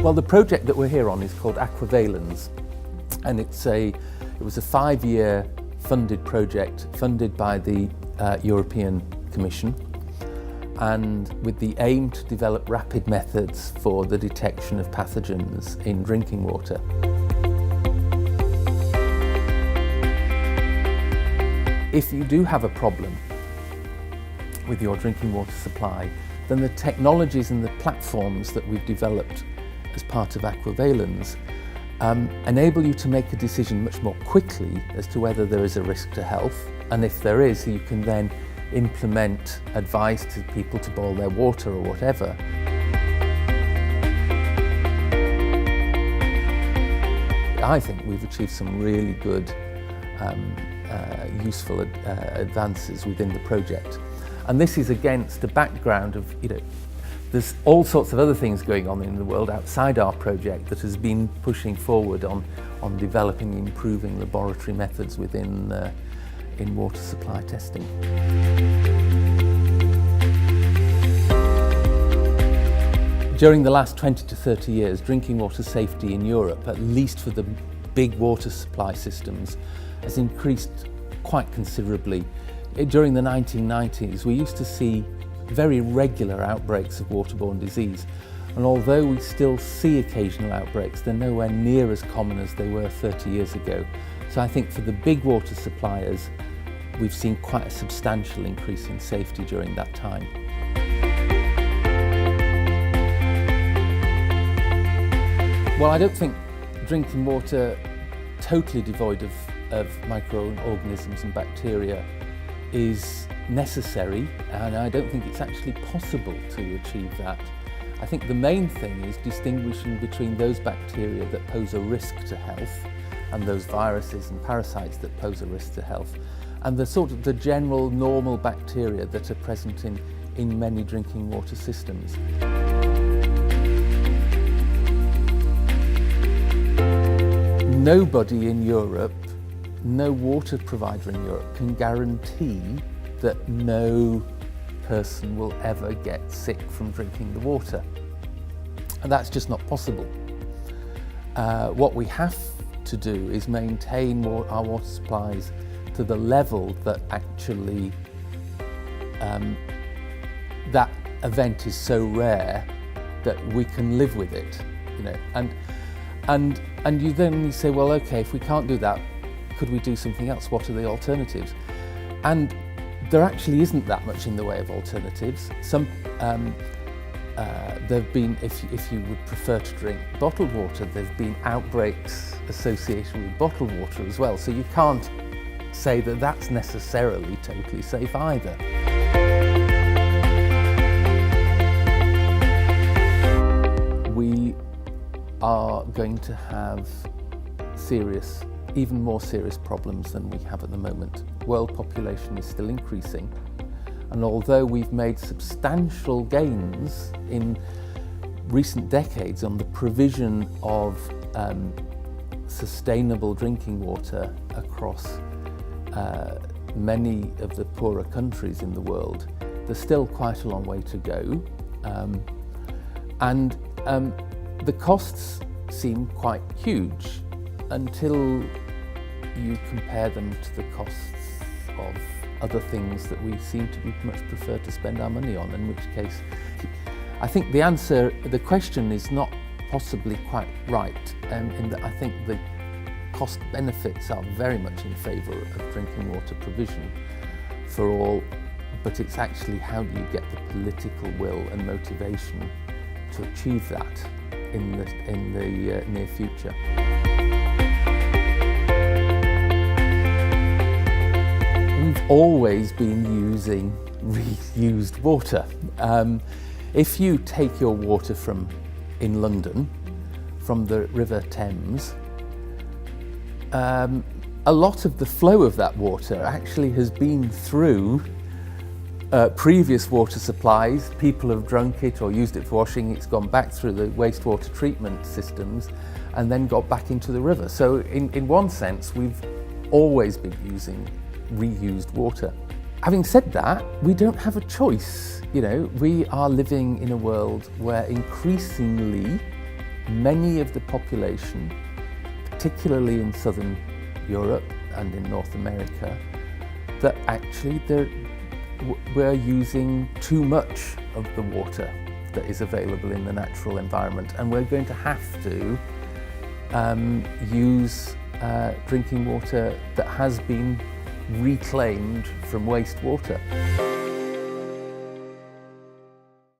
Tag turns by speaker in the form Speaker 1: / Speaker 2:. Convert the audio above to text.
Speaker 1: Well, the project that we're here on is called Aquavalens, and it was a 5-year funded project funded by the European Commission, and with the aim to develop rapid methods for the detection of pathogens in drinking water. If you do have a problem with your drinking water supply, then the technologies and the platforms that we've developed as part of Aquavalens enable you to make a decision much more quickly as to whether there is a risk to health, and if there is, you can then implement advice to people to boil their water or whatever. I think we've achieved some really good, useful advances within the project. And this is against a background of, there's all sorts of other things going on in the world outside our project that has been pushing forward on developing and improving laboratory methods within in water supply testing. During the last 20 to 30 years, drinking water safety in Europe, at least for the big water supply systems, has increased quite considerably. During the 1990s, we used to see very regular outbreaks of waterborne disease, and although we still see occasional outbreaks, they're nowhere near as common as they were 30 years ago. So I think for the big water suppliers, we've seen quite a substantial increase in safety during that time. Well, I don't think drinking water totally devoid of microorganisms and bacteria is necessary, and I don't think it's actually possible to achieve that. I think the main thing is distinguishing between those bacteria that pose a risk to health and those viruses and parasites that pose a risk to health, and the general normal bacteria that are present in many drinking water systems. Nobody in Europe, no water provider in Europe can guarantee that no person will ever get sick from drinking the water. And that's just not possible. What we have to do is maintain our water supplies to the level that actually that event is so rare that we can live with it, and you then say, well, okay, if we can't do that, could we do something else? What are the alternatives? And there actually isn't that much in the way of alternatives. There've been, if you would prefer to drink bottled water, there've been outbreaks associated with bottled water as well. So you can't say that that's necessarily totally safe either. We are going to have even more serious problems than we have at the moment. World population is still increasing, and although we've made substantial gains in recent decades on the provision of sustainable drinking water across many of the poorer countries in the world, there's still quite a long way to go, and the costs seem quite huge until you compare them to the costs of other things that we seem to much prefer to spend our money on, in which case I think the question is not possibly quite right, in that I think the cost benefits are very much in favour of drinking water provision for all, but it's actually how do you get the political will and motivation to achieve that in the near future. We've always been using reused water. If you take your water in London, from the River Thames, a lot of the flow of that water actually has been through previous water supplies. People have drunk it or used it for washing. It's gone back through the wastewater treatment systems and then got back into the river. So in one sense, we've always been using reused water. Having said that, we don't have a choice. We are living in a world where increasingly
Speaker 2: many of the population, particularly in southern Europe and in North America, that actually we're using too much of the water that is available in the natural environment, and we're going to have to use drinking water that has been reclaimed from wastewater.